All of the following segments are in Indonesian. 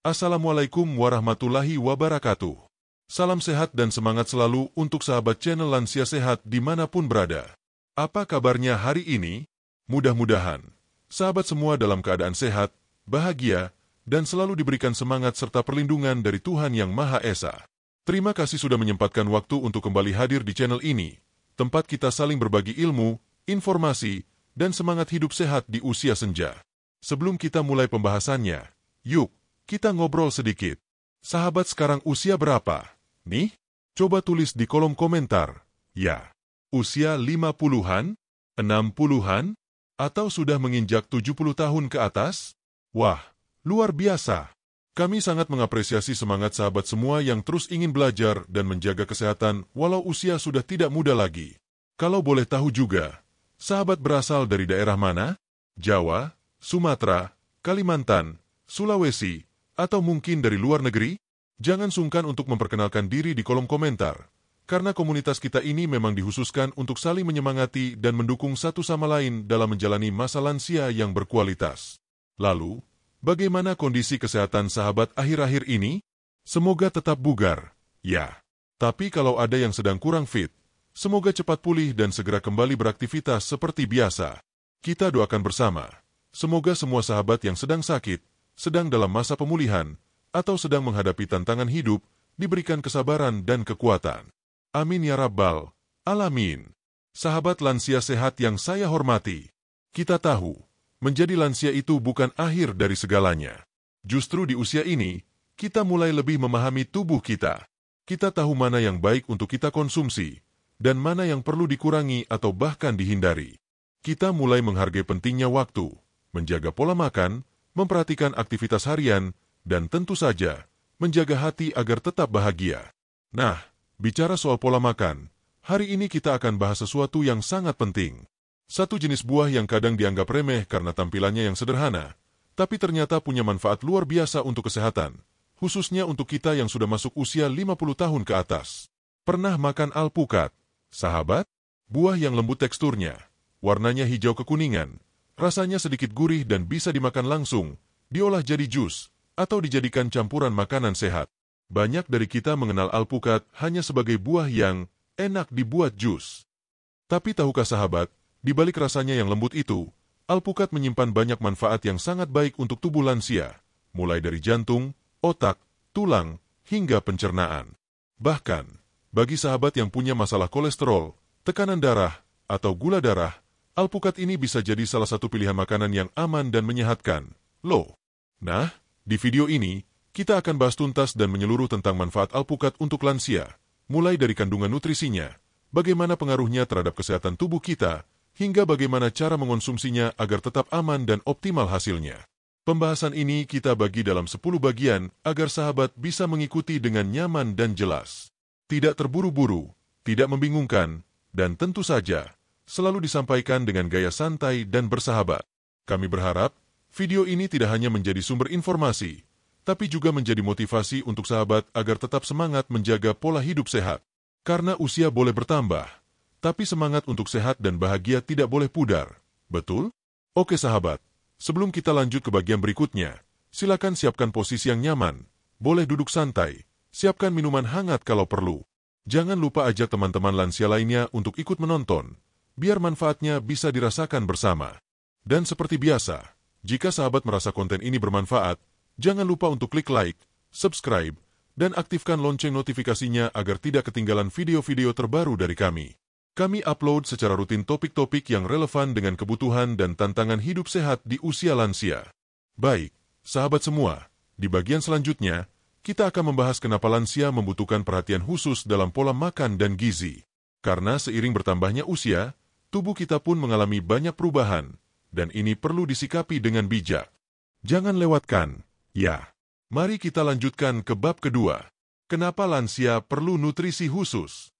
Assalamualaikum warahmatullahi wabarakatuh. Salam sehat dan semangat selalu untuk sahabat channel Lansia Sehat dimanapun berada. Apa kabarnya hari ini? Mudah-mudahan sahabat semua dalam keadaan sehat, bahagia, dan selalu diberikan semangat serta perlindungan dari Tuhan Yang Maha Esa. Terima kasih sudah menyempatkan waktu untuk kembali hadir di channel ini, tempat kita saling berbagi ilmu, informasi, dan semangat hidup sehat di usia senja. Sebelum kita mulai pembahasannya, yuk kita ngobrol sedikit. Sahabat sekarang usia berapa? Nih, coba tulis di kolom komentar. Ya, usia 50-an, 60-an, atau sudah menginjak 70 tahun ke atas? Wah, luar biasa. Kami sangat mengapresiasi semangat sahabat semua yang terus ingin belajar dan menjaga kesehatan walau usia sudah tidak muda lagi. Kalau boleh tahu juga, sahabat berasal dari daerah mana? Jawa, Sumatera, Kalimantan, Sulawesi, atau mungkin dari luar negeri? Jangan sungkan untuk memperkenalkan diri di kolom komentar, karena komunitas kita ini memang dikhususkan untuk saling menyemangati dan mendukung satu sama lain dalam menjalani masa lansia yang berkualitas. Lalu, bagaimana kondisi kesehatan sahabat akhir-akhir ini? Semoga tetap bugar, ya. Tapi kalau ada yang sedang kurang fit, semoga cepat pulih dan segera kembali beraktivitas seperti biasa. Kita doakan bersama. Semoga semua sahabat yang sedang sakit, sedang dalam masa pemulihan, atau sedang menghadapi tantangan hidup, diberikan kesabaran dan kekuatan. Amin ya Rabbal Alamin. Sahabat lansia sehat yang saya hormati, kita tahu, menjadi lansia itu bukan akhir dari segalanya. Justru di usia ini, kita mulai lebih memahami tubuh kita. Kita tahu mana yang baik untuk kita konsumsi, dan mana yang perlu dikurangi atau bahkan dihindari. Kita mulai menghargai pentingnya waktu, menjaga pola makan, memperhatikan aktivitas harian, dan tentu saja, menjaga hati agar tetap bahagia. Nah, bicara soal pola makan, hari ini kita akan bahas sesuatu yang sangat penting. Satu jenis buah yang kadang dianggap remeh karena tampilannya yang sederhana, tapi ternyata punya manfaat luar biasa untuk kesehatan, khususnya untuk kita yang sudah masuk usia 50 tahun ke atas. Pernah makan alpukat? Sahabat, buah yang lembut teksturnya, warnanya hijau kekuningan, rasanya sedikit gurih dan bisa dimakan langsung, diolah jadi jus, atau dijadikan campuran makanan sehat. Banyak dari kita mengenal alpukat hanya sebagai buah yang enak dibuat jus. Tapi tahukah sahabat, di balik rasanya yang lembut itu, alpukat menyimpan banyak manfaat yang sangat baik untuk tubuh lansia, mulai dari jantung, otak, tulang, hingga pencernaan. Bahkan, bagi sahabat yang punya masalah kolesterol, tekanan darah, atau gula darah, alpukat ini bisa jadi salah satu pilihan makanan yang aman dan menyehatkan. Loh. Nah, di video ini, kita akan bahas tuntas dan menyeluruh tentang manfaat alpukat untuk lansia, mulai dari kandungan nutrisinya, bagaimana pengaruhnya terhadap kesehatan tubuh kita, hingga bagaimana cara mengonsumsinya agar tetap aman dan optimal hasilnya. Pembahasan ini kita bagi dalam 10 bagian agar sahabat bisa mengikuti dengan nyaman dan jelas. Tidak terburu-buru, tidak membingungkan, dan tentu saja, selalu disampaikan dengan gaya santai dan bersahabat. Kami berharap, video ini tidak hanya menjadi sumber informasi, tapi juga menjadi motivasi untuk sahabat agar tetap semangat menjaga pola hidup sehat. Karena usia boleh bertambah, tapi semangat untuk sehat dan bahagia tidak boleh pudar. Betul? Oke sahabat, sebelum kita lanjut ke bagian berikutnya, silakan siapkan posisi yang nyaman, boleh duduk santai, siapkan minuman hangat kalau perlu. Jangan lupa ajak teman-teman lansia lainnya untuk ikut menonton, biar manfaatnya bisa dirasakan bersama. Dan seperti biasa, jika sahabat merasa konten ini bermanfaat, jangan lupa untuk klik like, subscribe, dan aktifkan lonceng notifikasinya agar tidak ketinggalan video-video terbaru dari kami. Kami upload secara rutin topik-topik yang relevan dengan kebutuhan dan tantangan hidup sehat di usia lansia. Baik, sahabat semua, di bagian selanjutnya, kita akan membahas kenapa lansia membutuhkan perhatian khusus dalam pola makan dan gizi. Karena seiring bertambahnya usia, tubuh kita pun mengalami banyak perubahan, dan ini perlu disikapi dengan bijak. Jangan lewatkan, ya. Mari kita lanjutkan ke bab kedua. Kenapa lansia perlu nutrisi khusus?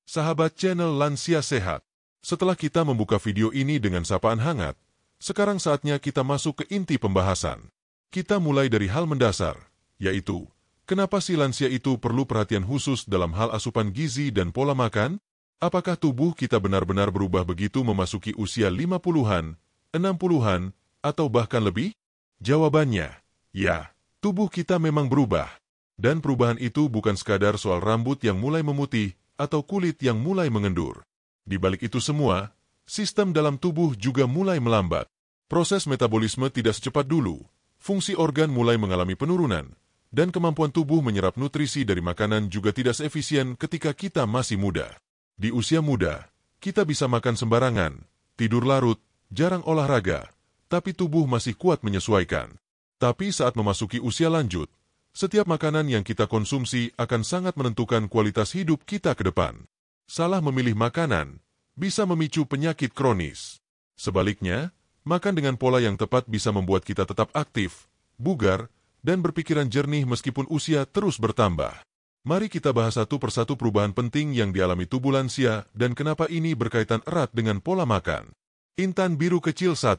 Sahabat channel Lansia Sehat, setelah kita membuka video ini dengan sapaan hangat, sekarang saatnya kita masuk ke inti pembahasan. Kita mulai dari hal mendasar, yaitu, kenapa si lansia itu perlu perhatian khusus dalam hal asupan gizi dan pola makan? Apakah tubuh kita benar-benar berubah begitu memasuki usia 50-an, 60-an, atau bahkan lebih? Jawabannya, ya. Tubuh kita memang berubah. Dan perubahan itu bukan sekadar soal rambut yang mulai memutih atau kulit yang mulai mengendur. Di balik itu semua, sistem dalam tubuh juga mulai melambat. Proses metabolisme tidak secepat dulu. Fungsi organ mulai mengalami penurunan, dan kemampuan tubuh menyerap nutrisi dari makanan juga tidak seefisien ketika kita masih muda. Di usia muda, kita bisa makan sembarangan, tidur larut, jarang olahraga, tapi tubuh masih kuat menyesuaikan. Tapi saat memasuki usia lanjut, setiap makanan yang kita konsumsi akan sangat menentukan kualitas hidup kita ke depan. Salah memilih makanan bisa memicu penyakit kronis. Sebaliknya, makan dengan pola yang tepat bisa membuat kita tetap aktif, bugar, dan berpikiran jernih meskipun usia terus bertambah. Mari kita bahas satu persatu perubahan penting yang dialami tubuh lansia dan kenapa ini berkaitan erat dengan pola makan. Intan biru kecil 1.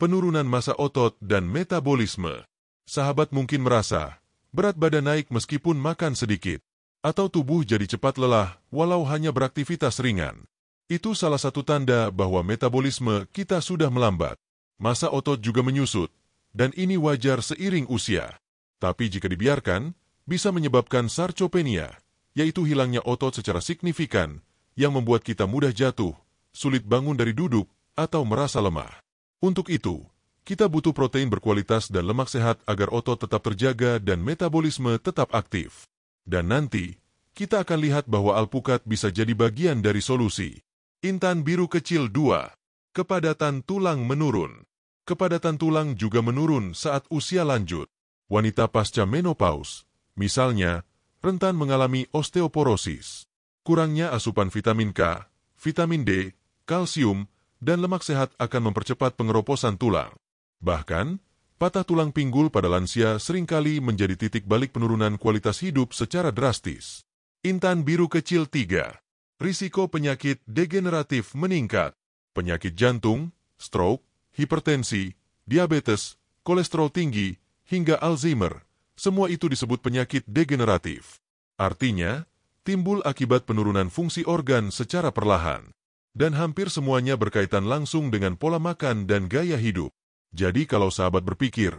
Penurunan massa otot dan metabolisme. Sahabat mungkin merasa berat badan naik meskipun makan sedikit, atau tubuh jadi cepat lelah walau hanya beraktivitas ringan. Itu salah satu tanda bahwa metabolisme kita sudah melambat. Massa otot juga menyusut, dan ini wajar seiring usia. Tapi jika dibiarkan, bisa menyebabkan sarcopenia, yaitu hilangnya otot secara signifikan, yang membuat kita mudah jatuh, sulit bangun dari duduk, atau merasa lemah. Untuk itu, kita butuh protein berkualitas dan lemak sehat agar otot tetap terjaga dan metabolisme tetap aktif. Dan nanti, kita akan lihat bahwa alpukat bisa jadi bagian dari solusi. Intan biru kecil 2. Kepadatan tulang menurun. Kepadatan tulang juga menurun saat usia lanjut. Wanita pasca menopause, misalnya, rentan mengalami osteoporosis. Kurangnya asupan vitamin K, vitamin D, kalsium, dan lemak sehat akan mempercepat pengeroposan tulang. Bahkan, patah tulang pinggul pada lansia seringkali menjadi titik balik penurunan kualitas hidup secara drastis. Intan biru kecil 3. Risiko penyakit degeneratif meningkat. Penyakit jantung, stroke, hipertensi, diabetes, kolesterol tinggi, hingga Alzheimer, semua itu disebut penyakit degeneratif. Artinya, timbul akibat penurunan fungsi organ secara perlahan. Dan hampir semuanya berkaitan langsung dengan pola makan dan gaya hidup. Jadi kalau sahabat berpikir,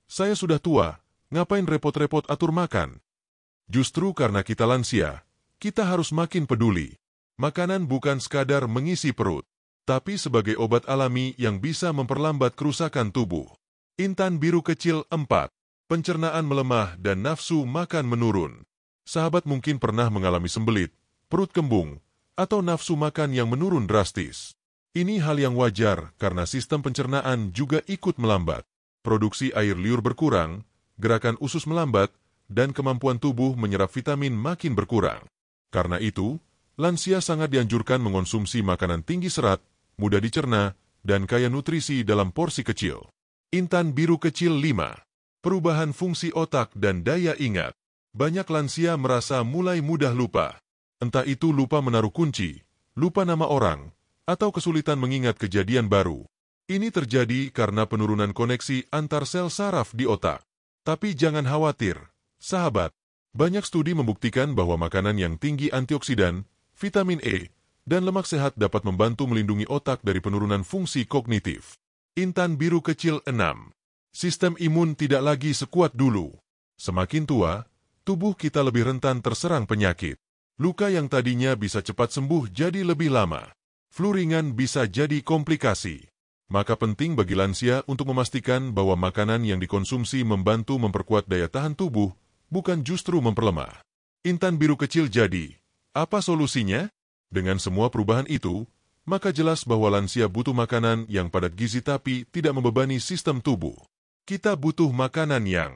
saya sudah tua, ngapain repot-repot atur makan? Justru karena kita lansia, kita harus makin peduli. Makanan bukan sekadar mengisi perut, tapi sebagai obat alami yang bisa memperlambat kerusakan tubuh. Intan biru kecil 4. Pencernaan melemah dan nafsu makan menurun. Sahabat mungkin pernah mengalami sembelit, perut kembung, atau nafsu makan yang menurun drastis. Ini hal yang wajar karena sistem pencernaan juga ikut melambat. Produksi air liur berkurang, gerakan usus melambat, dan kemampuan tubuh menyerap vitamin makin berkurang. Karena itu, lansia sangat dianjurkan mengonsumsi makanan tinggi serat, mudah dicerna, dan kaya nutrisi dalam porsi kecil. Intan biru kecil 5. Perubahan fungsi otak dan daya ingat. Banyak lansia merasa mulai mudah lupa. Entah itu lupa menaruh kunci, lupa nama orang, atau kesulitan mengingat kejadian baru. Ini terjadi karena penurunan koneksi antar sel saraf di otak. Tapi jangan khawatir, sahabat. Banyak studi membuktikan bahwa makanan yang tinggi antioksidan, vitamin E, dan lemak sehat dapat membantu melindungi otak dari penurunan fungsi kognitif. Intan biru kecil 6. Sistem imun tidak lagi sekuat dulu. Semakin tua, tubuh kita lebih rentan terserang penyakit. Luka yang tadinya bisa cepat sembuh jadi lebih lama. Flu ringan bisa jadi komplikasi. Maka penting bagi lansia untuk memastikan bahwa makanan yang dikonsumsi membantu memperkuat daya tahan tubuh, bukan justru memperlemah. Intan biru kecil jadi, apa solusinya? Dengan semua perubahan itu, maka jelas bahwa lansia butuh makanan yang padat gizi tapi tidak membebani sistem tubuh. Kita butuh makanan yang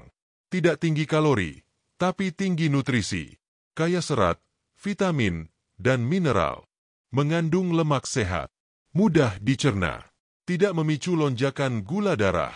tidak tinggi kalori, tapi tinggi nutrisi, kaya serat, vitamin, dan mineral, mengandung lemak sehat, mudah dicerna, tidak memicu lonjakan gula darah,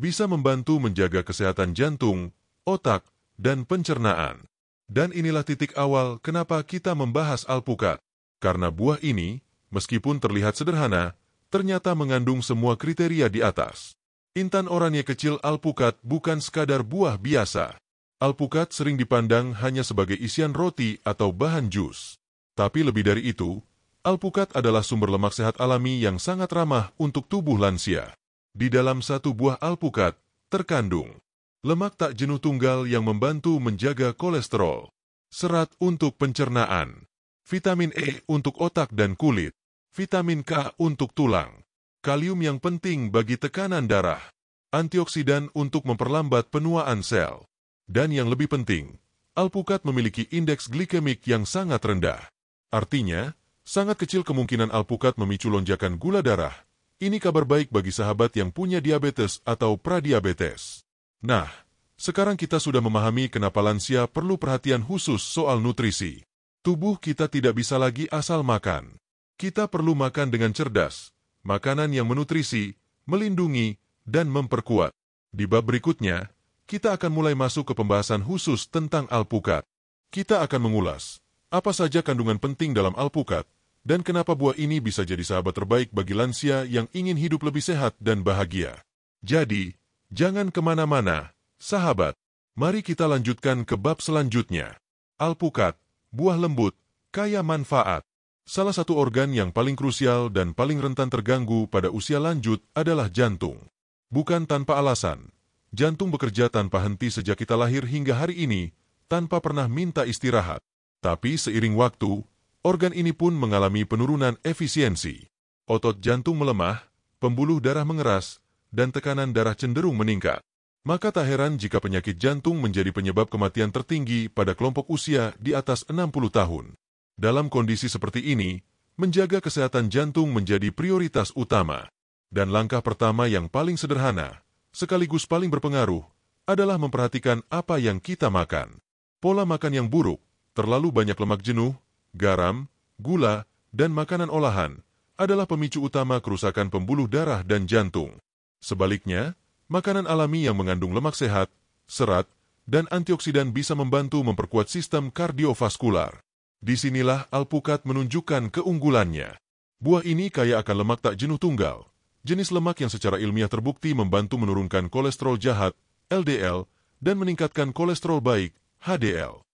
bisa membantu menjaga kesehatan jantung, otak, dan pencernaan. Dan inilah titik awal kenapa kita membahas alpukat. Karena buah ini, meskipun terlihat sederhana, ternyata mengandung semua kriteria di atas. Intan oranye kecil alpukat bukan sekadar buah biasa. Alpukat sering dipandang hanya sebagai isian roti atau bahan jus. Tapi lebih dari itu, alpukat adalah sumber lemak sehat alami yang sangat ramah untuk tubuh lansia. Di dalam satu buah alpukat, terkandung lemak tak jenuh tunggal yang membantu menjaga kolesterol, serat untuk pencernaan, vitamin E untuk otak dan kulit, vitamin K untuk tulang, kalium yang penting bagi tekanan darah, antioksidan untuk memperlambat penuaan sel, dan yang lebih penting, alpukat memiliki indeks glikemik yang sangat rendah. Artinya, sangat kecil kemungkinan alpukat memicu lonjakan gula darah. Ini kabar baik bagi sahabat yang punya diabetes atau pradiabetes. Nah, sekarang kita sudah memahami kenapa lansia perlu perhatian khusus soal nutrisi. Tubuh kita tidak bisa lagi asal makan. Kita perlu makan dengan cerdas, makanan yang menutrisi, melindungi, dan memperkuat. Di bab berikutnya, kita akan mulai masuk ke pembahasan khusus tentang alpukat. Kita akan mengulas apa saja kandungan penting dalam alpukat, dan kenapa buah ini bisa jadi sahabat terbaik bagi lansia yang ingin hidup lebih sehat dan bahagia. Jadi, jangan kemana-mana, sahabat. Mari kita lanjutkan ke bab selanjutnya. Alpukat, buah lembut, kaya manfaat. Salah satu organ yang paling krusial dan paling rentan terganggu pada usia lanjut adalah jantung. Bukan tanpa alasan, jantung bekerja tanpa henti sejak kita lahir hingga hari ini, tanpa pernah minta istirahat. Tapi seiring waktu, organ ini pun mengalami penurunan efisiensi. Otot jantung melemah, pembuluh darah mengeras, dan tekanan darah cenderung meningkat. Maka tak heran jika penyakit jantung menjadi penyebab kematian tertinggi pada kelompok usia di atas 60 tahun. Dalam kondisi seperti ini, menjaga kesehatan jantung menjadi prioritas utama. Dan langkah pertama yang paling sederhana, sekaligus paling berpengaruh, adalah memperhatikan apa yang kita makan. Pola makan yang buruk, terlalu banyak lemak jenuh, garam, gula, dan makanan olahan adalah pemicu utama kerusakan pembuluh darah dan jantung. Sebaliknya, makanan alami yang mengandung lemak sehat, serat, dan antioksidan bisa membantu memperkuat sistem kardiovaskular. Disinilah alpukat menunjukkan keunggulannya. Buah ini kaya akan lemak tak jenuh tunggal, jenis lemak yang secara ilmiah terbukti membantu menurunkan kolesterol jahat, LDL, dan meningkatkan kolesterol baik, HDL.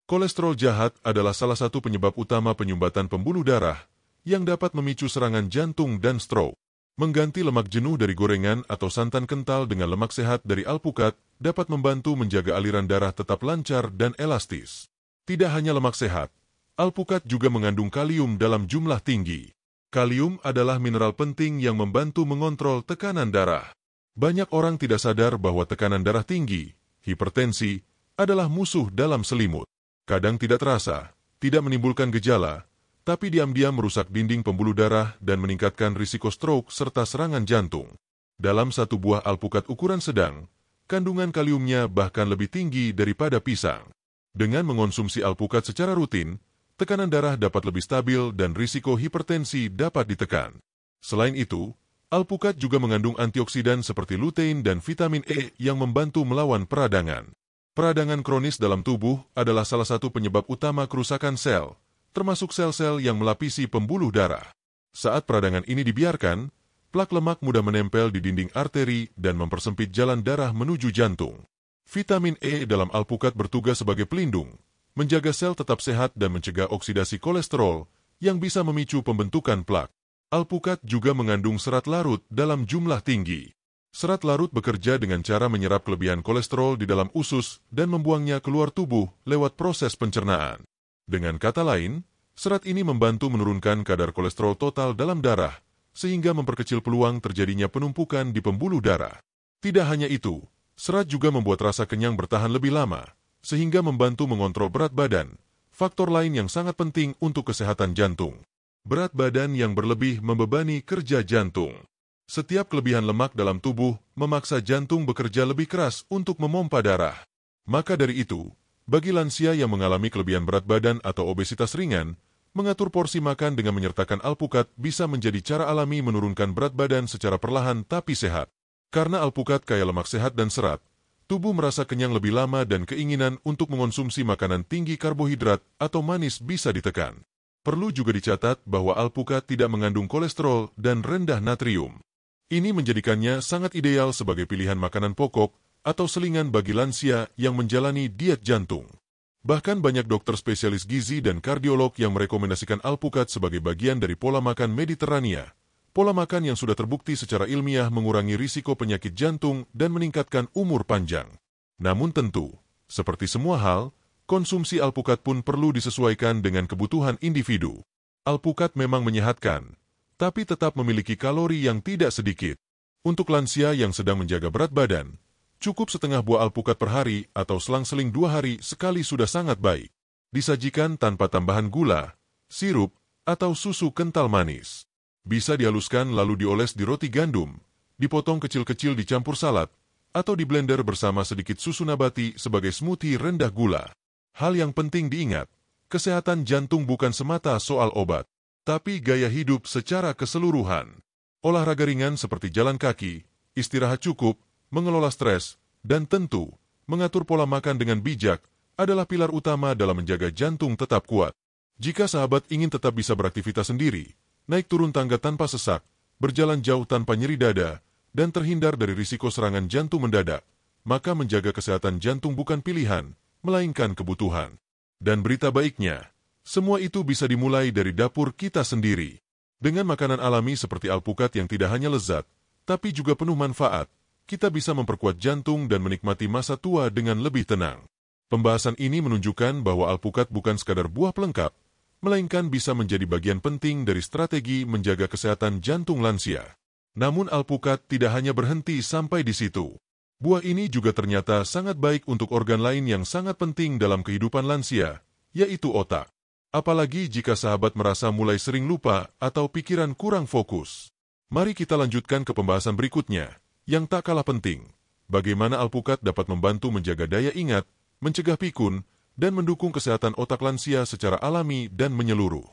Kolesterol jahat adalah salah satu penyebab utama penyumbatan pembuluh darah yang dapat memicu serangan jantung dan stroke. Mengganti lemak jenuh dari gorengan atau santan kental dengan lemak sehat dari alpukat dapat membantu menjaga aliran darah tetap lancar dan elastis. Tidak hanya lemak sehat, alpukat juga mengandung kalium dalam jumlah tinggi. Kalium adalah mineral penting yang membantu mengontrol tekanan darah. Banyak orang tidak sadar bahwa tekanan darah tinggi, hipertensi, adalah musuh dalam selimut. Kadang tidak terasa, tidak menimbulkan gejala, tapi diam-diam merusak dinding pembuluh darah dan meningkatkan risiko stroke serta serangan jantung. Dalam satu buah alpukat ukuran sedang, kandungan kaliumnya bahkan lebih tinggi daripada pisang. Dengan mengonsumsi alpukat secara rutin, tekanan darah dapat lebih stabil dan risiko hipertensi dapat ditekan. Selain itu, alpukat juga mengandung antioksidan seperti lutein dan vitamin E yang membantu melawan peradangan. Peradangan kronis dalam tubuh adalah salah satu penyebab utama kerusakan sel, termasuk sel-sel yang melapisi pembuluh darah. Saat peradangan ini dibiarkan, plak lemak mudah menempel di dinding arteri dan mempersempit jalan darah menuju jantung. Vitamin E dalam alpukat bertugas sebagai pelindung, menjaga sel tetap sehat dan mencegah oksidasi kolesterol yang bisa memicu pembentukan plak. Alpukat juga mengandung serat larut dalam jumlah tinggi. Serat larut bekerja dengan cara menyerap kelebihan kolesterol di dalam usus dan membuangnya keluar tubuh lewat proses pencernaan. Dengan kata lain, serat ini membantu menurunkan kadar kolesterol total dalam darah, sehingga memperkecil peluang terjadinya penumpukan di pembuluh darah. Tidak hanya itu, serat juga membuat rasa kenyang bertahan lebih lama, sehingga membantu mengontrol berat badan, faktor lain yang sangat penting untuk kesehatan jantung. Berat badan yang berlebih membebani kerja jantung. Setiap kelebihan lemak dalam tubuh memaksa jantung bekerja lebih keras untuk memompa darah. Maka dari itu, bagi lansia yang mengalami kelebihan berat badan atau obesitas ringan, mengatur porsi makan dengan menyertakan alpukat bisa menjadi cara alami menurunkan berat badan secara perlahan tapi sehat. Karena alpukat kaya lemak sehat dan serat, tubuh merasa kenyang lebih lama dan keinginan untuk mengonsumsi makanan tinggi karbohidrat atau manis bisa ditekan. Perlu juga dicatat bahwa alpukat tidak mengandung kolesterol dan rendah natrium. Ini menjadikannya sangat ideal sebagai pilihan makanan pokok atau selingan bagi lansia yang menjalani diet jantung. Bahkan banyak dokter spesialis gizi dan kardiolog yang merekomendasikan alpukat sebagai bagian dari pola makan Mediterania, pola makan yang sudah terbukti secara ilmiah mengurangi risiko penyakit jantung dan meningkatkan umur panjang. Namun tentu, seperti semua hal, konsumsi alpukat pun perlu disesuaikan dengan kebutuhan individu. Alpukat memang menyehatkan, tapi tetap memiliki kalori yang tidak sedikit. Untuk lansia yang sedang menjaga berat badan, cukup setengah buah alpukat per hari atau selang-seling 2 hari sekali sudah sangat baik. Disajikan tanpa tambahan gula, sirup, atau susu kental manis. Bisa dihaluskan lalu dioles di roti gandum, dipotong kecil-kecil dicampur salad, atau di blender bersama sedikit susu nabati sebagai smoothie rendah gula. Hal yang penting diingat, kesehatan jantung bukan semata soal obat, tapi gaya hidup secara keseluruhan. Olahraga ringan seperti jalan kaki, istirahat cukup, mengelola stres, dan tentu, mengatur pola makan dengan bijak adalah pilar utama dalam menjaga jantung tetap kuat. Jika sahabat ingin tetap bisa beraktivitas sendiri, naik turun tangga tanpa sesak, berjalan jauh tanpa nyeri dada, dan terhindar dari risiko serangan jantung mendadak, maka menjaga kesehatan jantung bukan pilihan, melainkan kebutuhan. Dan berita baiknya, semua itu bisa dimulai dari dapur kita sendiri. Dengan makanan alami seperti alpukat yang tidak hanya lezat, tapi juga penuh manfaat, kita bisa memperkuat jantung dan menikmati masa tua dengan lebih tenang. Pembahasan ini menunjukkan bahwa alpukat bukan sekadar buah pelengkap, melainkan bisa menjadi bagian penting dari strategi menjaga kesehatan jantung lansia. Namun alpukat tidak hanya berhenti sampai di situ. Buah ini juga ternyata sangat baik untuk organ lain yang sangat penting dalam kehidupan lansia, yaitu otak. Apalagi jika sahabat merasa mulai sering lupa atau pikiran kurang fokus. Mari kita lanjutkan ke pembahasan berikutnya, yang tak kalah penting. Bagaimana alpukat dapat membantu menjaga daya ingat, mencegah pikun, dan mendukung kesehatan otak lansia secara alami dan menyeluruh.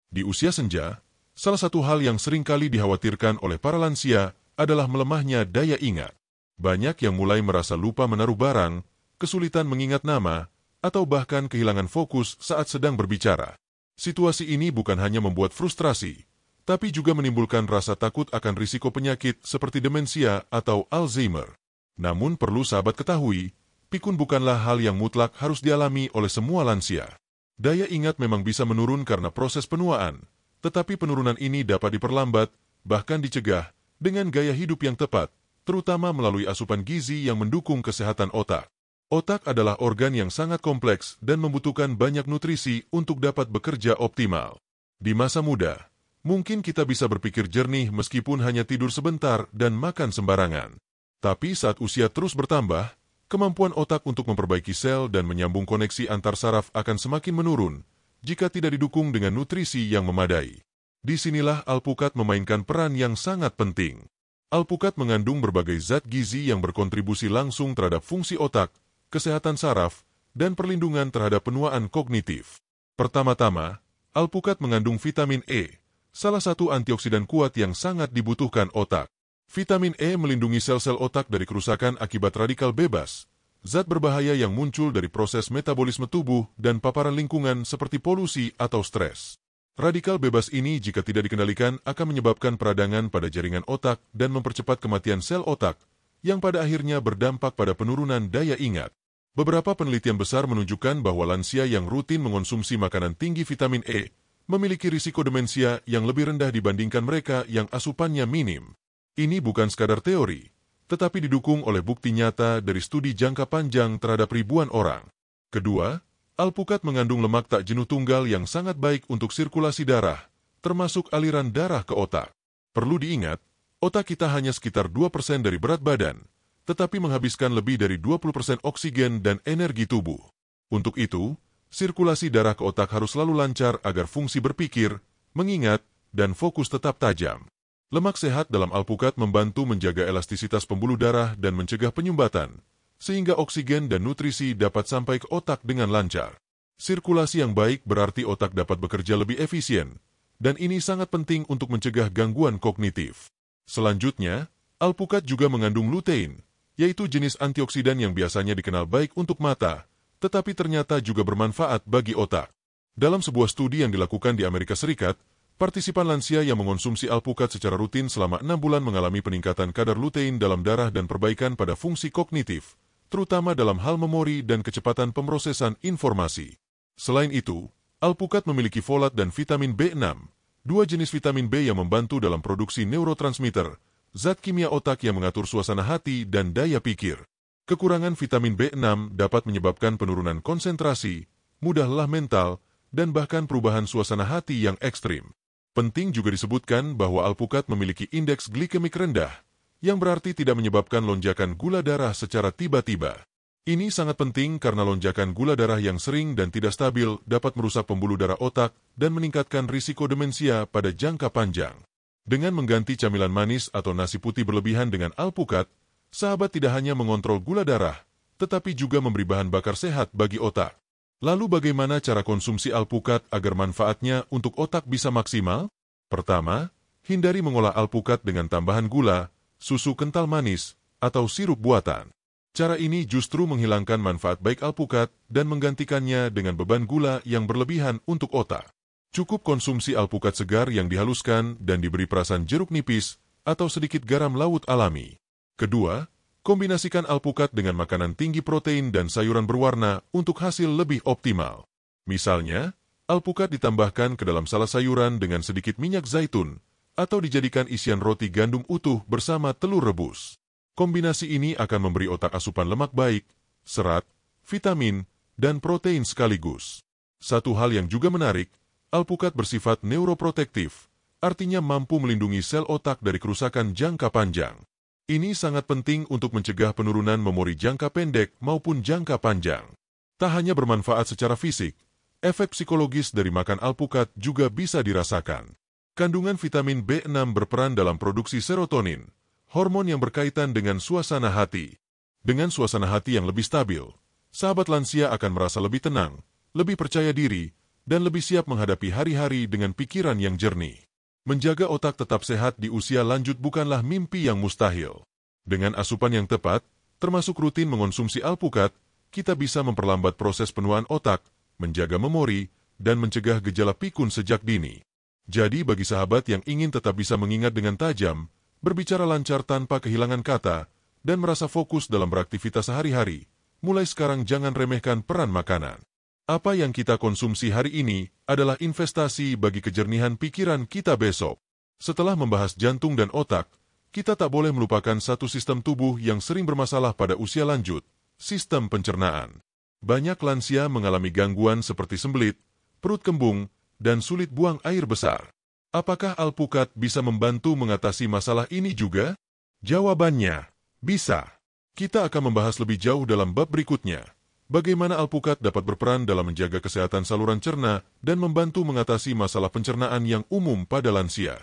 Di usia senja, salah satu hal yang sering kali dikhawatirkan oleh para lansia adalah melemahnya daya ingat. Banyak yang mulai merasa lupa menaruh barang, kesulitan mengingat nama, atau bahkan kehilangan fokus saat sedang berbicara. Situasi ini bukan hanya membuat frustrasi, tapi juga menimbulkan rasa takut akan risiko penyakit seperti demensia atau Alzheimer. Namun perlu sahabat ketahui, pikun bukanlah hal yang mutlak harus dialami oleh semua lansia. Daya ingat memang bisa menurun karena proses penuaan, tetapi penurunan ini dapat diperlambat, bahkan dicegah, dengan gaya hidup yang tepat, terutama melalui asupan gizi yang mendukung kesehatan otak. Otak adalah organ yang sangat kompleks dan membutuhkan banyak nutrisi untuk dapat bekerja optimal. Di masa muda, mungkin kita bisa berpikir jernih meskipun hanya tidur sebentar dan makan sembarangan. Tapi saat usia terus bertambah, kemampuan otak untuk memperbaiki sel dan menyambung koneksi antar saraf akan semakin menurun jika tidak didukung dengan nutrisi yang memadai. Disinilah alpukat memainkan peran yang sangat penting. Alpukat mengandung berbagai zat gizi yang berkontribusi langsung terhadap fungsi otak, kesehatan saraf, dan perlindungan terhadap penuaan kognitif. Pertama-tama, alpukat mengandung vitamin E, salah satu antioksidan kuat yang sangat dibutuhkan otak. Vitamin E melindungi sel-sel otak dari kerusakan akibat radikal bebas, zat berbahaya yang muncul dari proses metabolisme tubuh dan paparan lingkungan seperti polusi atau stres. Radikal bebas ini jika tidak dikendalikan akan menyebabkan peradangan pada jaringan otak dan mempercepat kematian sel otak, yang pada akhirnya berdampak pada penurunan daya ingat. Beberapa penelitian besar menunjukkan bahwa lansia yang rutin mengonsumsi makanan tinggi vitamin E memiliki risiko demensia yang lebih rendah dibandingkan mereka yang asupannya minim. Ini bukan sekadar teori, tetapi didukung oleh bukti nyata dari studi jangka panjang terhadap ribuan orang. Kedua, alpukat mengandung lemak tak jenuh tunggal yang sangat baik untuk sirkulasi darah, termasuk aliran darah ke otak. Perlu diingat, otak kita hanya sekitar 2% dari berat badan, tetapi menghabiskan lebih dari 20% oksigen dan energi tubuh. Untuk itu, sirkulasi darah ke otak harus selalu lancar agar fungsi berpikir, mengingat, dan fokus tetap tajam. Lemak sehat dalam alpukat membantu menjaga elastisitas pembuluh darah dan mencegah penyumbatan, sehingga oksigen dan nutrisi dapat sampai ke otak dengan lancar. Sirkulasi yang baik berarti otak dapat bekerja lebih efisien, dan ini sangat penting untuk mencegah gangguan kognitif. Selanjutnya, alpukat juga mengandung lutein, yaitu jenis antioksidan yang biasanya dikenal baik untuk mata, tetapi ternyata juga bermanfaat bagi otak. Dalam sebuah studi yang dilakukan di Amerika Serikat, partisipan lansia yang mengonsumsi alpukat secara rutin selama 6 bulan mengalami peningkatan kadar lutein dalam darah dan perbaikan pada fungsi kognitif, terutama dalam hal memori dan kecepatan pemrosesan informasi. Selain itu, alpukat memiliki folat dan vitamin B6, dua jenis vitamin B yang membantu dalam produksi neurotransmitter, zat kimia otak yang mengatur suasana hati dan daya pikir. Kekurangan vitamin B6 dapat menyebabkan penurunan konsentrasi, mudah lelah mental, dan bahkan perubahan suasana hati yang ekstrim. Penting juga disebutkan bahwa alpukat memiliki indeks glikemik rendah, yang berarti tidak menyebabkan lonjakan gula darah secara tiba-tiba. Ini sangat penting karena lonjakan gula darah yang sering dan tidak stabil dapat merusak pembuluh darah otak dan meningkatkan risiko demensia pada jangka panjang. Dengan mengganti camilan manis atau nasi putih berlebihan dengan alpukat, sahabat tidak hanya mengontrol gula darah, tetapi juga memberi bahan bakar sehat bagi otak. Lalu bagaimana cara konsumsi alpukat agar manfaatnya untuk otak bisa maksimal? Pertama, hindari mengolah alpukat dengan tambahan gula, susu kental manis, atau sirup buatan. Cara ini justru menghilangkan manfaat baik alpukat dan menggantikannya dengan beban gula yang berlebihan untuk otak. Cukup konsumsi alpukat segar yang dihaluskan dan diberi perasan jeruk nipis atau sedikit garam laut alami. Kedua, kombinasikan alpukat dengan makanan tinggi protein dan sayuran berwarna untuk hasil lebih optimal. Misalnya, alpukat ditambahkan ke dalam salad sayuran dengan sedikit minyak zaitun atau dijadikan isian roti gandum utuh bersama telur rebus. Kombinasi ini akan memberi otak asupan lemak baik, serat, vitamin, dan protein sekaligus. Satu hal yang juga menarik, alpukat bersifat neuroprotektif, artinya mampu melindungi sel otak dari kerusakan jangka panjang. Ini sangat penting untuk mencegah penurunan memori jangka pendek maupun jangka panjang. Tak hanya bermanfaat secara fisik, efek psikologis dari makan alpukat juga bisa dirasakan. Kandungan vitamin B6 berperan dalam produksi serotonin, hormon yang berkaitan dengan suasana hati. Dengan suasana hati yang lebih stabil, sahabat lansia akan merasa lebih tenang, lebih percaya diri, dan lebih siap menghadapi hari-hari dengan pikiran yang jernih. Menjaga otak tetap sehat di usia lanjut bukanlah mimpi yang mustahil. Dengan asupan yang tepat, termasuk rutin mengonsumsi alpukat, kita bisa memperlambat proses penuaan otak, menjaga memori, dan mencegah gejala pikun sejak dini. Jadi bagi sahabat yang ingin tetap bisa mengingat dengan tajam, berbicara lancar tanpa kehilangan kata, dan merasa fokus dalam beraktivitas sehari-hari, mulai sekarang jangan remehkan peran makanan. Apa yang kita konsumsi hari ini adalah investasi bagi kejernihan pikiran kita besok. Setelah membahas jantung dan otak, kita tak boleh melupakan satu sistem tubuh yang sering bermasalah pada usia lanjut, sistem pencernaan. Banyak lansia mengalami gangguan seperti sembelit, perut kembung, dan sulit buang air besar. Apakah alpukat bisa membantu mengatasi masalah ini juga? Jawabannya, bisa. Kita akan membahas lebih jauh dalam bab berikutnya. Bagaimana alpukat dapat berperan dalam menjaga kesehatan saluran cerna dan membantu mengatasi masalah pencernaan yang umum pada lansia.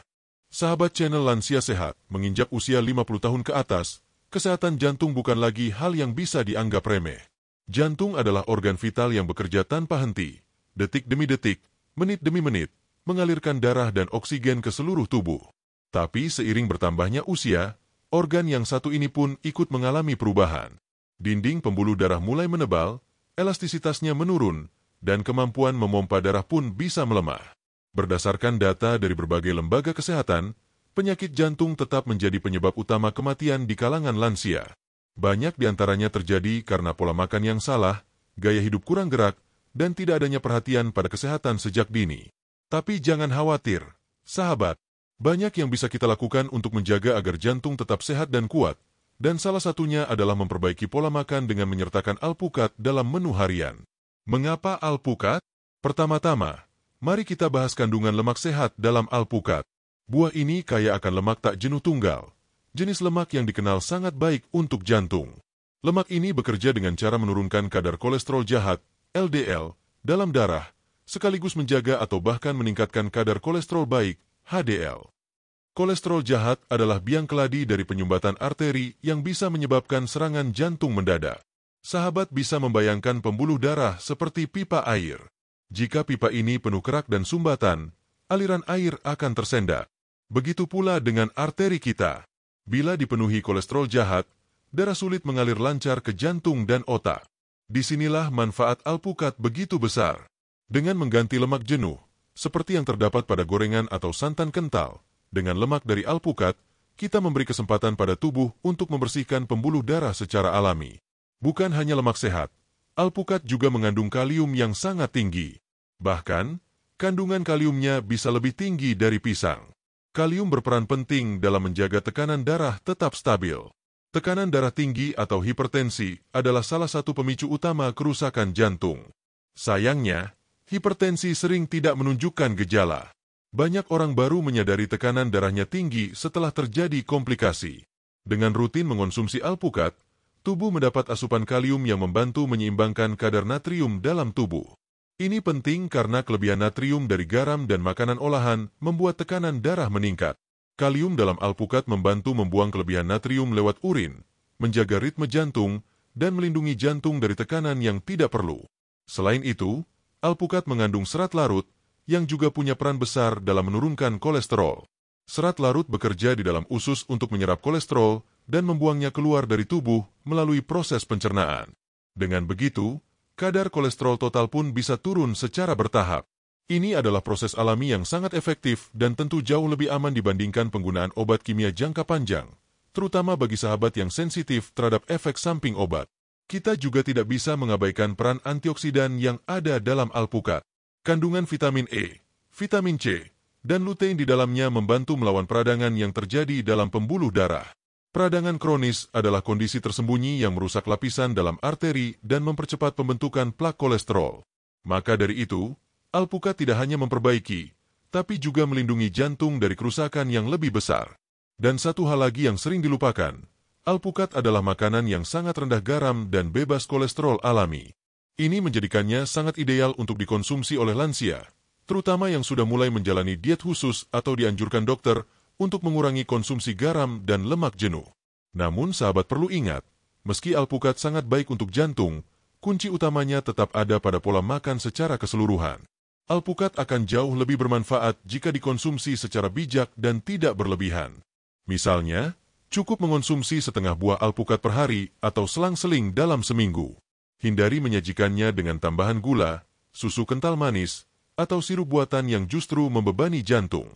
Sahabat channel Lansia Sehat, menginjak usia 50 tahun ke atas, kesehatan jantung bukan lagi hal yang bisa dianggap remeh. Jantung adalah organ vital yang bekerja tanpa henti, detik demi detik, menit demi menit, mengalirkan darah dan oksigen ke seluruh tubuh. Tapi seiring bertambahnya usia, organ yang satu ini pun ikut mengalami perubahan. Dinding pembuluh darah mulai menebal, elastisitasnya menurun, dan kemampuan memompa darah pun bisa melemah. Berdasarkan data dari berbagai lembaga kesehatan, penyakit jantung tetap menjadi penyebab utama kematian di kalangan lansia. Banyak di antaranya terjadi karena pola makan yang salah, gaya hidup kurang gerak, dan tidak adanya perhatian pada kesehatan sejak dini. Tapi jangan khawatir, sahabat. Banyak yang bisa kita lakukan untuk menjaga agar jantung tetap sehat dan kuat, dan salah satunya adalah memperbaiki pola makan dengan menyertakan alpukat dalam menu harian. Mengapa alpukat? Pertama-tama, mari kita bahas kandungan lemak sehat dalam alpukat. Buah ini kaya akan lemak tak jenuh tunggal, jenis lemak yang dikenal sangat baik untuk jantung. Lemak ini bekerja dengan cara menurunkan kadar kolesterol jahat, LDL, dalam darah, sekaligus menjaga atau bahkan meningkatkan kadar kolesterol baik, HDL. Kolesterol jahat adalah biang keladi dari penyumbatan arteri yang bisa menyebabkan serangan jantung mendadak. Sahabat bisa membayangkan pembuluh darah seperti pipa air. Jika pipa ini penuh kerak dan sumbatan, aliran air akan tersendat. Begitu pula dengan arteri kita. Bila dipenuhi kolesterol jahat, darah sulit mengalir lancar ke jantung dan otak. Disinilah manfaat alpukat begitu besar. Dengan mengganti lemak jenuh, seperti yang terdapat pada gorengan atau santan kental, dengan lemak dari alpukat, kita memberi kesempatan pada tubuh untuk membersihkan pembuluh darah secara alami. Bukan hanya lemak sehat, alpukat juga mengandung kalium yang sangat tinggi. Bahkan, kandungan kaliumnya bisa lebih tinggi dari pisang. Kalium berperan penting dalam menjaga tekanan darah tetap stabil. Tekanan darah tinggi atau hipertensi adalah salah satu pemicu utama kerusakan jantung. Sayangnya, hipertensi sering tidak menunjukkan gejala. Banyak orang baru menyadari tekanan darahnya tinggi setelah terjadi komplikasi. Dengan rutin mengonsumsi alpukat, tubuh mendapat asupan kalium yang membantu menyeimbangkan kadar natrium dalam tubuh. Ini penting karena kelebihan natrium dari garam dan makanan olahan membuat tekanan darah meningkat. Kalium dalam alpukat membantu membuang kelebihan natrium lewat urin, menjaga ritme jantung, dan melindungi jantung dari tekanan yang tidak perlu. Selain itu, alpukat mengandung serat larut yang juga punya peran besar dalam menurunkan kolesterol. Serat larut bekerja di dalam usus untuk menyerap kolesterol dan membuangnya keluar dari tubuh melalui proses pencernaan. Dengan begitu, kadar kolesterol total pun bisa turun secara bertahap. Ini adalah proses alami yang sangat efektif dan tentu jauh lebih aman dibandingkan penggunaan obat kimia jangka panjang, terutama bagi sahabat yang sensitif terhadap efek samping obat. Kita juga tidak bisa mengabaikan peran antioksidan yang ada dalam alpukat. Kandungan vitamin E, vitamin C, dan lutein di dalamnya membantu melawan peradangan yang terjadi dalam pembuluh darah. Peradangan kronis adalah kondisi tersembunyi yang merusak lapisan dalam arteri dan mempercepat pembentukan plak kolesterol. Maka dari itu, alpukat tidak hanya memperbaiki, tapi juga melindungi jantung dari kerusakan yang lebih besar. Dan satu hal lagi yang sering dilupakan, alpukat adalah makanan yang sangat rendah garam dan bebas kolesterol alami. Ini menjadikannya sangat ideal untuk dikonsumsi oleh lansia, terutama yang sudah mulai menjalani diet khusus atau dianjurkan dokter untuk mengurangi konsumsi garam dan lemak jenuh. Namun sahabat perlu ingat, meski alpukat sangat baik untuk jantung, kunci utamanya tetap ada pada pola makan secara keseluruhan. Alpukat akan jauh lebih bermanfaat jika dikonsumsi secara bijak dan tidak berlebihan. Misalnya, cukup mengonsumsi setengah buah alpukat per hari atau selang-seling dalam seminggu. Hindari menyajikannya dengan tambahan gula, susu kental manis, atau sirup buatan yang justru membebani jantung.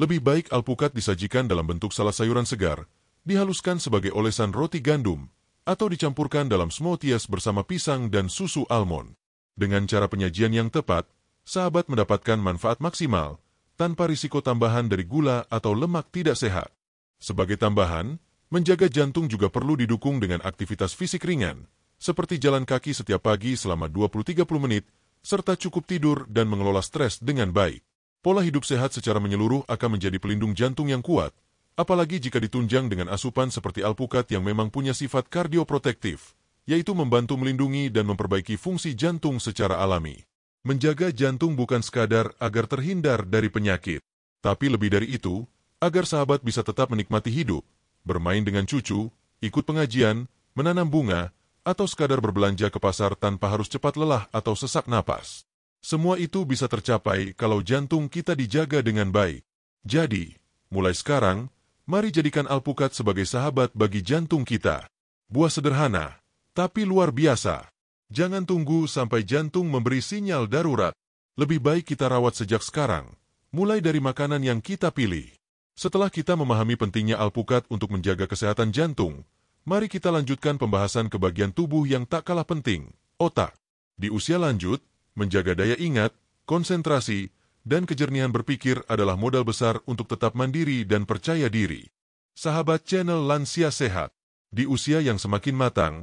Lebih baik alpukat disajikan dalam bentuk salad sayuran segar, dihaluskan sebagai olesan roti gandum, atau dicampurkan dalam smoothies bersama pisang dan susu almond. Dengan cara penyajian yang tepat, sahabat mendapatkan manfaat maksimal, tanpa risiko tambahan dari gula atau lemak tidak sehat. Sebagai tambahan, menjaga jantung juga perlu didukung dengan aktivitas fisik ringan, seperti jalan kaki setiap pagi selama 20-30 menit, serta cukup tidur dan mengelola stres dengan baik. Pola hidup sehat secara menyeluruh akan menjadi pelindung jantung yang kuat, apalagi jika ditunjang dengan asupan seperti alpukat yang memang punya sifat kardioprotektif, yaitu membantu melindungi dan memperbaiki fungsi jantung secara alami. Menjaga jantung bukan sekadar agar terhindar dari penyakit, tapi lebih dari itu, agar sahabat bisa tetap menikmati hidup, bermain dengan cucu, ikut pengajian, menanam bunga, atau sekadar berbelanja ke pasar tanpa harus cepat lelah atau sesak napas. Semua itu bisa tercapai kalau jantung kita dijaga dengan baik. Jadi, mulai sekarang, mari jadikan alpukat sebagai sahabat bagi jantung kita. Buah sederhana, tapi luar biasa. Jangan tunggu sampai jantung memberi sinyal darurat. Lebih baik kita rawat sejak sekarang, mulai dari makanan yang kita pilih. Setelah kita memahami pentingnya alpukat untuk menjaga kesehatan jantung, mari kita lanjutkan pembahasan ke bagian tubuh yang tak kalah penting, otak. Di usia lanjut, menjaga daya ingat, konsentrasi, dan kejernihan berpikir adalah modal besar untuk tetap mandiri dan percaya diri. Sahabat channel Lansia Sehat, di usia yang semakin matang,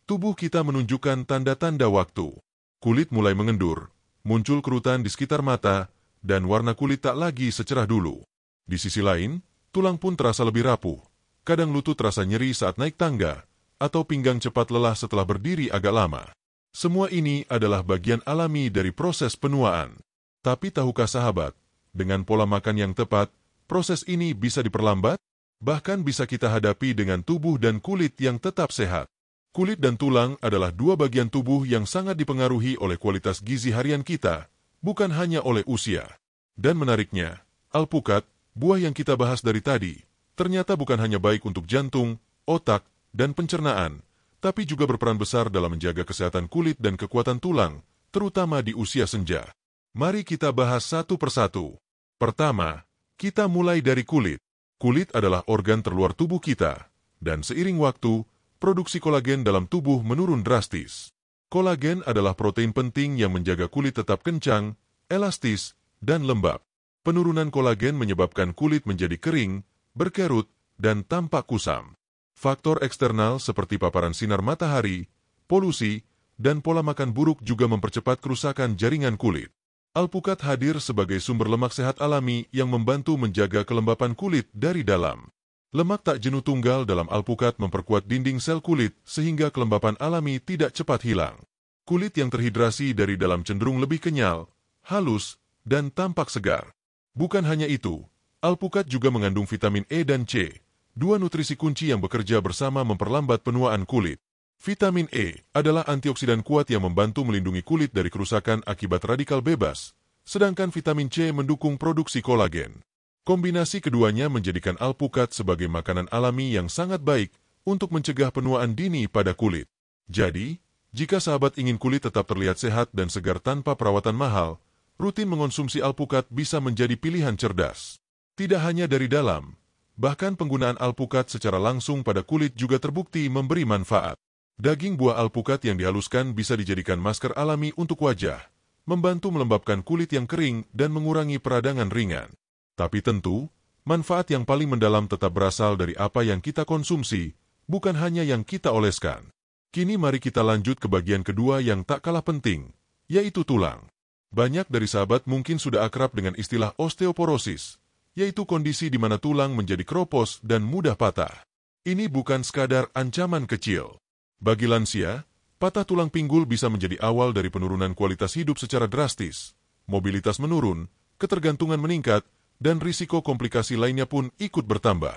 tubuh kita menunjukkan tanda-tanda waktu. Kulit mulai mengendur, muncul kerutan di sekitar mata, dan warna kulit tak lagi secerah dulu. Di sisi lain, tulang pun terasa lebih rapuh. Kadang lutut terasa nyeri saat naik tangga, atau pinggang cepat lelah setelah berdiri agak lama. Semua ini adalah bagian alami dari proses penuaan. Tapi tahukah sahabat, dengan pola makan yang tepat, proses ini bisa diperlambat? Bahkan bisa kita hadapi dengan tubuh dan kulit yang tetap sehat. Kulit dan tulang adalah dua bagian tubuh yang sangat dipengaruhi oleh kualitas gizi harian kita, bukan hanya oleh usia. Dan menariknya, alpukat, buah yang kita bahas dari tadi, ternyata bukan hanya baik untuk jantung, otak, dan pencernaan, tapi juga berperan besar dalam menjaga kesehatan kulit dan kekuatan tulang, terutama di usia senja. Mari kita bahas satu persatu. Pertama, kita mulai dari kulit. Kulit adalah organ terluar tubuh kita, dan seiring waktu, produksi kolagen dalam tubuh menurun drastis. Kolagen adalah protein penting yang menjaga kulit tetap kencang, elastis, dan lembab. Penurunan kolagen menyebabkan kulit menjadi kering, berkerut, dan tampak kusam. Faktor eksternal seperti paparan sinar matahari, polusi, dan pola makan buruk juga mempercepat kerusakan jaringan kulit. Alpukat hadir sebagai sumber lemak sehat alami yang membantu menjaga kelembapan kulit dari dalam. Lemak tak jenuh tunggal dalam alpukat memperkuat dinding sel kulit sehingga kelembapan alami tidak cepat hilang. Kulit yang terhidrasi dari dalam cenderung lebih kenyal, halus, dan tampak segar. Bukan hanya itu, alpukat juga mengandung vitamin E dan C, dua nutrisi kunci yang bekerja bersama memperlambat penuaan kulit. Vitamin E adalah antioksidan kuat yang membantu melindungi kulit dari kerusakan akibat radikal bebas, sedangkan vitamin C mendukung produksi kolagen. Kombinasi keduanya menjadikan alpukat sebagai makanan alami yang sangat baik untuk mencegah penuaan dini pada kulit. Jadi, jika sahabat ingin kulit tetap terlihat sehat dan segar tanpa perawatan mahal, rutin mengonsumsi alpukat bisa menjadi pilihan cerdas. Tidak hanya dari dalam, bahkan penggunaan alpukat secara langsung pada kulit juga terbukti memberi manfaat. Daging buah alpukat yang dihaluskan bisa dijadikan masker alami untuk wajah, membantu melembabkan kulit yang kering dan mengurangi peradangan ringan. Tapi tentu, manfaat yang paling mendalam tetap berasal dari apa yang kita konsumsi, bukan hanya yang kita oleskan. Kini mari kita lanjut ke bagian kedua yang tak kalah penting, yaitu tulang. Banyak dari sahabat mungkin sudah akrab dengan istilah osteoporosis, yaitu kondisi di mana tulang menjadi keropos dan mudah patah. Ini bukan sekadar ancaman kecil. Bagi lansia, patah tulang pinggul bisa menjadi awal dari penurunan kualitas hidup secara drastis. Mobilitas menurun, ketergantungan meningkat, dan risiko komplikasi lainnya pun ikut bertambah.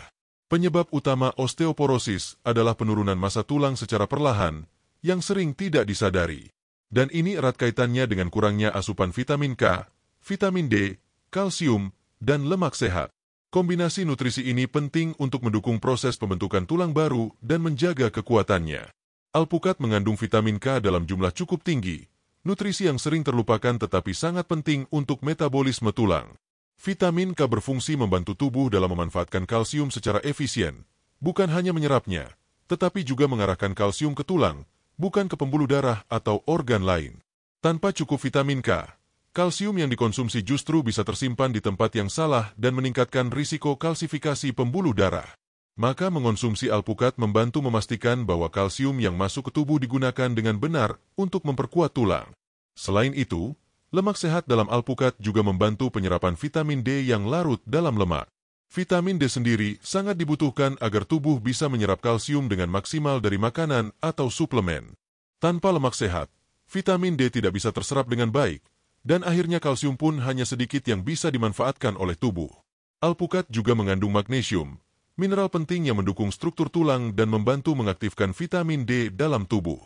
Penyebab utama osteoporosis adalah penurunan massa tulang secara perlahan, yang sering tidak disadari. Dan ini erat kaitannya dengan kurangnya asupan vitamin K, vitamin D, kalsium, dan lemak sehat. Kombinasi nutrisi ini penting untuk mendukung proses pembentukan tulang baru dan menjaga kekuatannya. Alpukat mengandung vitamin K dalam jumlah cukup tinggi, nutrisi yang sering terlupakan tetapi sangat penting untuk metabolisme tulang. Vitamin K berfungsi membantu tubuh dalam memanfaatkan kalsium secara efisien, bukan hanya menyerapnya, tetapi juga mengarahkan kalsium ke tulang, bukan ke pembuluh darah atau organ lain. Tanpa cukup vitamin K, kalsium yang dikonsumsi justru bisa tersimpan di tempat yang salah dan meningkatkan risiko kalsifikasi pembuluh darah. Maka mengonsumsi alpukat membantu memastikan bahwa kalsium yang masuk ke tubuh digunakan dengan benar untuk memperkuat tulang. Selain itu, lemak sehat dalam alpukat juga membantu penyerapan vitamin D yang larut dalam lemak. Vitamin D sendiri sangat dibutuhkan agar tubuh bisa menyerap kalsium dengan maksimal dari makanan atau suplemen. Tanpa lemak sehat, vitamin D tidak bisa terserap dengan baik, dan akhirnya kalsium pun hanya sedikit yang bisa dimanfaatkan oleh tubuh. Alpukat juga mengandung magnesium, mineral penting yang mendukung struktur tulang dan membantu mengaktifkan vitamin D dalam tubuh.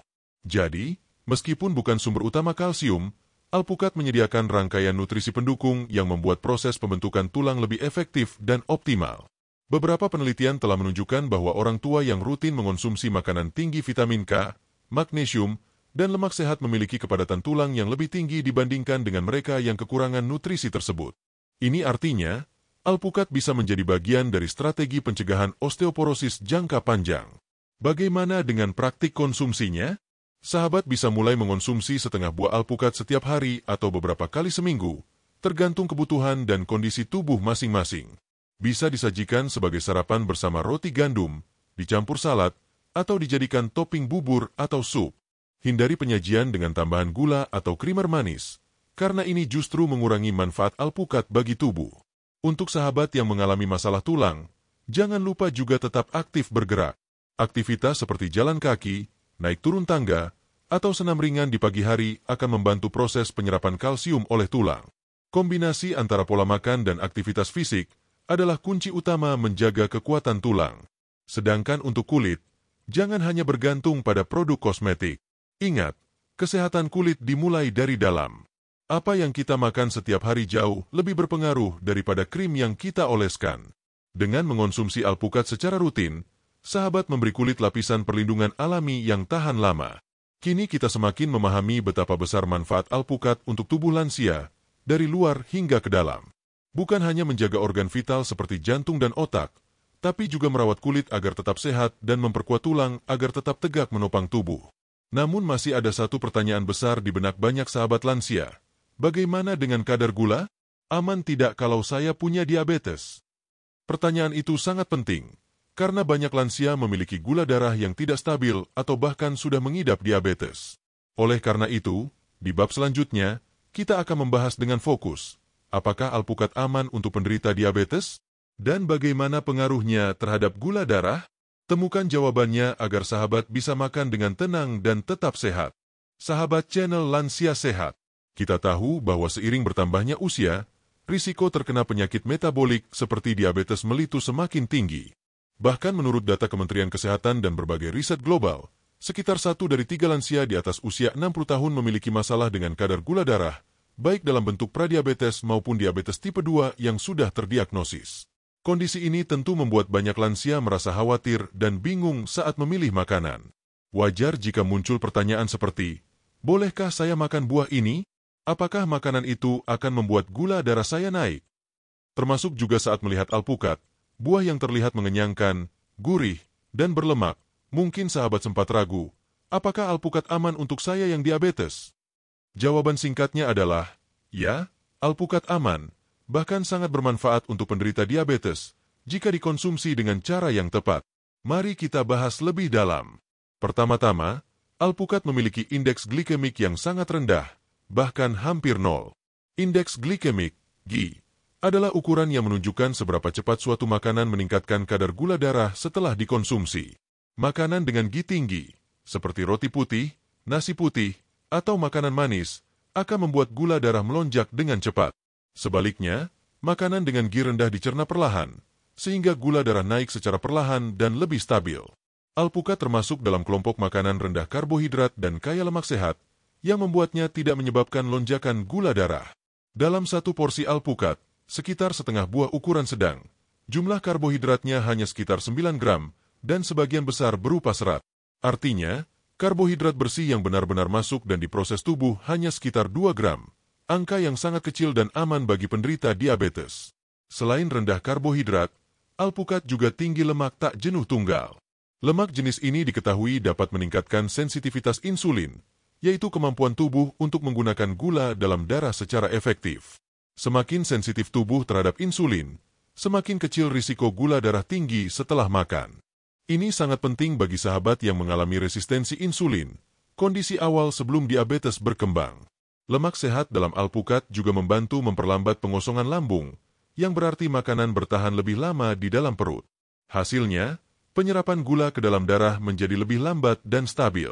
Jadi, meskipun bukan sumber utama kalsium, alpukat menyediakan rangkaian nutrisi pendukung yang membuat proses pembentukan tulang lebih efektif dan optimal. Beberapa penelitian telah menunjukkan bahwa orang tua yang rutin mengonsumsi makanan tinggi vitamin K, magnesium, dan lemak sehat memiliki kepadatan tulang yang lebih tinggi dibandingkan dengan mereka yang kekurangan nutrisi tersebut. Ini artinya, alpukat bisa menjadi bagian dari strategi pencegahan osteoporosis jangka panjang. Bagaimana dengan praktik konsumsinya? Sahabat bisa mulai mengonsumsi setengah buah alpukat setiap hari atau beberapa kali seminggu, tergantung kebutuhan dan kondisi tubuh masing-masing. Bisa disajikan sebagai sarapan bersama roti gandum, dicampur salad, atau dijadikan topping bubur atau sup. Hindari penyajian dengan tambahan gula atau krimer manis, karena ini justru mengurangi manfaat alpukat bagi tubuh. Untuk sahabat yang mengalami masalah tulang, jangan lupa juga tetap aktif bergerak. Aktivitas seperti jalan kaki, naik turun tangga, atau senam ringan di pagi hari akan membantu proses penyerapan kalsium oleh tulang. Kombinasi antara pola makan dan aktivitas fisik adalah kunci utama menjaga kekuatan tulang. Sedangkan untuk kulit, jangan hanya bergantung pada produk kosmetik. Ingat, kesehatan kulit dimulai dari dalam. Apa yang kita makan setiap hari jauh lebih berpengaruh daripada krim yang kita oleskan. Dengan mengonsumsi alpukat secara rutin, sahabat memberi kulit lapisan perlindungan alami yang tahan lama. Kini kita semakin memahami betapa besar manfaat alpukat untuk tubuh lansia, dari luar hingga ke dalam. Bukan hanya menjaga organ vital seperti jantung dan otak, tapi juga merawat kulit agar tetap sehat dan memperkuat tulang agar tetap tegak menopang tubuh. Namun masih ada satu pertanyaan besar di benak banyak sahabat lansia. Bagaimana dengan kadar gula? Aman tidak kalau saya punya diabetes? Pertanyaan itu sangat penting, karena banyak lansia memiliki gula darah yang tidak stabil atau bahkan sudah mengidap diabetes. Oleh karena itu, di bab selanjutnya, kita akan membahas dengan fokus, apakah alpukat aman untuk penderita diabetes? Dan bagaimana pengaruhnya terhadap gula darah? Temukan jawabannya agar sahabat bisa makan dengan tenang dan tetap sehat. Sahabat channel Lansia Sehat, kita tahu bahwa seiring bertambahnya usia, risiko terkena penyakit metabolik seperti diabetes mellitus semakin tinggi. Bahkan menurut data Kementerian Kesehatan dan berbagai riset global, sekitar 1 dari 3 lansia di atas usia 60 tahun memiliki masalah dengan kadar gula darah, baik dalam bentuk pradiabetes maupun diabetes tipe 2 yang sudah terdiagnosis. Kondisi ini tentu membuat banyak lansia merasa khawatir dan bingung saat memilih makanan. Wajar jika muncul pertanyaan seperti, bolehkah saya makan buah ini? Apakah makanan itu akan membuat gula darah saya naik? Termasuk juga saat melihat alpukat, buah yang terlihat mengenyangkan, gurih, dan berlemak, mungkin sahabat sempat ragu, apakah alpukat aman untuk saya yang diabetes? Jawaban singkatnya adalah, ya, alpukat aman, bahkan sangat bermanfaat untuk penderita diabetes, jika dikonsumsi dengan cara yang tepat. Mari kita bahas lebih dalam. Pertama-tama, alpukat memiliki indeks glikemik yang sangat rendah, bahkan hampir nol. Indeks glikemik, GI, adalah ukuran yang menunjukkan seberapa cepat suatu makanan meningkatkan kadar gula darah setelah dikonsumsi. Makanan dengan GI tinggi, seperti roti putih, nasi putih, atau makanan manis, akan membuat gula darah melonjak dengan cepat. Sebaliknya, makanan dengan GI rendah dicerna perlahan, sehingga gula darah naik secara perlahan dan lebih stabil. Alpukat termasuk dalam kelompok makanan rendah karbohidrat dan kaya lemak sehat, yang membuatnya tidak menyebabkan lonjakan gula darah. Dalam satu porsi alpukat, sekitar setengah buah ukuran sedang, jumlah karbohidratnya hanya sekitar 9 gram, dan sebagian besar berupa serat. Artinya, karbohidrat bersih yang benar-benar masuk dan diproses tubuh hanya sekitar 2 gram, angka yang sangat kecil dan aman bagi penderita diabetes. Selain rendah karbohidrat, alpukat juga tinggi lemak tak jenuh tunggal. Lemak jenis ini diketahui dapat meningkatkan sensitivitas insulin, yaitu kemampuan tubuh untuk menggunakan gula dalam darah secara efektif. Semakin sensitif tubuh terhadap insulin, semakin kecil risiko gula darah tinggi setelah makan. Ini sangat penting bagi sahabat yang mengalami resistensi insulin, kondisi awal sebelum diabetes berkembang. Lemak sehat dalam alpukat juga membantu memperlambat pengosongan lambung, yang berarti makanan bertahan lebih lama di dalam perut. Hasilnya, penyerapan gula ke dalam darah menjadi lebih lambat dan stabil.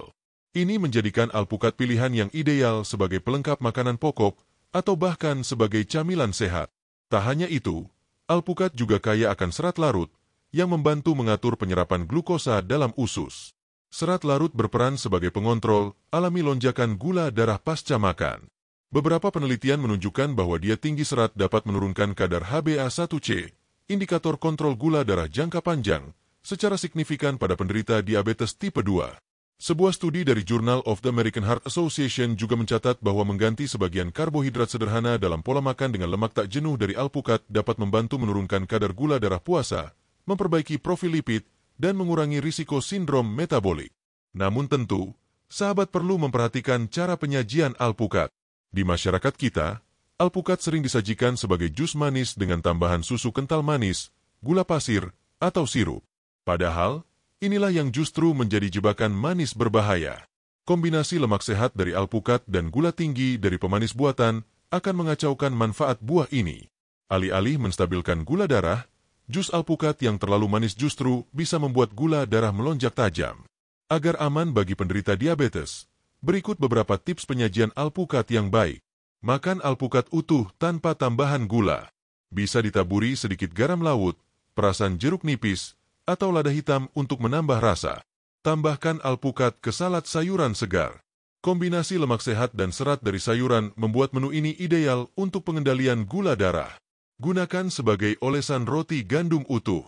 Ini menjadikan alpukat pilihan yang ideal sebagai pelengkap makanan pokok atau bahkan sebagai camilan sehat. Tak hanya itu, alpukat juga kaya akan serat larut yang membantu mengatur penyerapan glukosa dalam usus. Serat larut berperan sebagai pengontrol alami lonjakan gula darah pasca makan. Beberapa penelitian menunjukkan bahwa diet tinggi serat dapat menurunkan kadar HbA1c, indikator kontrol gula darah jangka panjang, secara signifikan pada penderita diabetes tipe 2. Sebuah studi dari Journal of the American Heart Association juga mencatat bahwa mengganti sebagian karbohidrat sederhana dalam pola makan dengan lemak tak jenuh dari alpukat dapat membantu menurunkan kadar gula darah puasa, memperbaiki profil lipid, dan mengurangi risiko sindrom metabolik. Namun tentu, sahabat perlu memperhatikan cara penyajian alpukat. Di masyarakat kita, alpukat sering disajikan sebagai jus manis dengan tambahan susu kental manis, gula pasir, atau sirup. Padahal, inilah yang justru menjadi jebakan manis berbahaya. Kombinasi lemak sehat dari alpukat dan gula tinggi dari pemanis buatan akan mengacaukan manfaat buah ini. Alih-alih menstabilkan gula darah, jus alpukat yang terlalu manis justru bisa membuat gula darah melonjak tajam. Agar aman bagi penderita diabetes, berikut beberapa tips penyajian alpukat yang baik. Makan alpukat utuh tanpa tambahan gula. Bisa ditaburi sedikit garam laut, perasan jeruk nipis, atau lada hitam untuk menambah rasa. Tambahkan alpukat ke salad sayuran segar. Kombinasi lemak sehat dan serat dari sayuran membuat menu ini ideal untuk pengendalian gula darah. Gunakan sebagai olesan roti gandum utuh.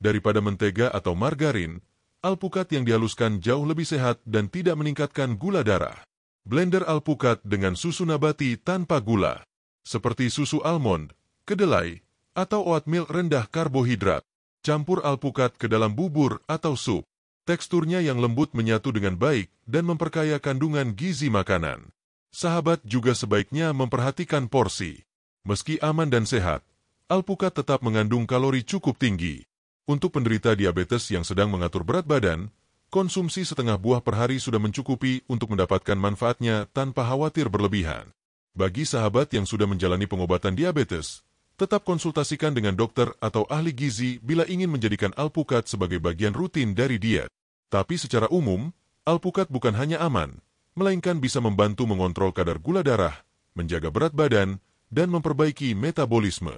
Daripada mentega atau margarin, alpukat yang dihaluskan jauh lebih sehat dan tidak meningkatkan gula darah. Blender alpukat dengan susu nabati tanpa gula, seperti susu almond, kedelai, atau oatmeal rendah karbohidrat. Campur alpukat ke dalam bubur atau sup. Teksturnya yang lembut menyatu dengan baik dan memperkaya kandungan gizi makanan. Sahabat juga sebaiknya memperhatikan porsi. Meski aman dan sehat, alpukat tetap mengandung kalori cukup tinggi. Untuk penderita diabetes yang sedang mengatur berat badan, konsumsi setengah buah per hari sudah mencukupi untuk mendapatkan manfaatnya tanpa khawatir berlebihan. Bagi sahabat yang sudah menjalani pengobatan diabetes, tetap konsultasikan dengan dokter atau ahli gizi bila ingin menjadikan alpukat sebagai bagian rutin dari diet. Tapi secara umum, alpukat bukan hanya aman, melainkan bisa membantu mengontrol kadar gula darah, menjaga berat badan, dan memperbaiki metabolisme.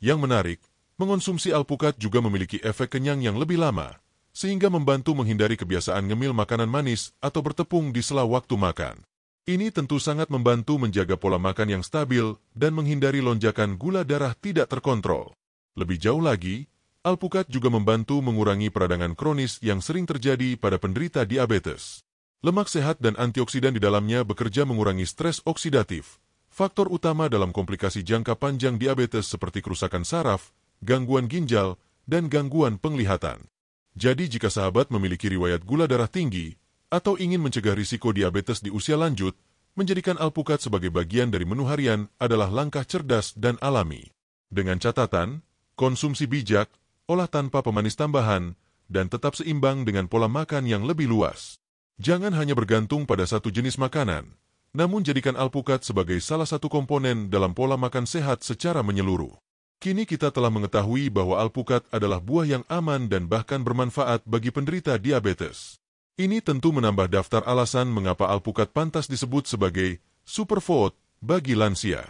Yang menarik, mengonsumsi alpukat juga memiliki efek kenyang yang lebih lama, sehingga membantu menghindari kebiasaan ngemil makanan manis atau bertepung di sela waktu makan. Ini tentu sangat membantu menjaga pola makan yang stabil dan menghindari lonjakan gula darah tidak terkontrol. Lebih jauh lagi, alpukat juga membantu mengurangi peradangan kronis yang sering terjadi pada penderita diabetes. Lemak sehat dan antioksidan di dalamnya bekerja mengurangi stres oksidatif, faktor utama dalam komplikasi jangka panjang diabetes seperti kerusakan saraf, gangguan ginjal, dan gangguan penglihatan. Jadi jika sahabat memiliki riwayat gula darah tinggi atau ingin mencegah risiko diabetes di usia lanjut, menjadikan alpukat sebagai bagian dari menu harian adalah langkah cerdas dan alami. Dengan catatan, konsumsi bijak, olah tanpa pemanis tambahan, dan tetap seimbang dengan pola makan yang lebih luas. Jangan hanya bergantung pada satu jenis makanan, namun jadikan alpukat sebagai salah satu komponen dalam pola makan sehat secara menyeluruh. Kini kita telah mengetahui bahwa alpukat adalah buah yang aman dan bahkan bermanfaat bagi penderita diabetes. Ini tentu menambah daftar alasan mengapa alpukat pantas disebut sebagai superfood bagi lansia.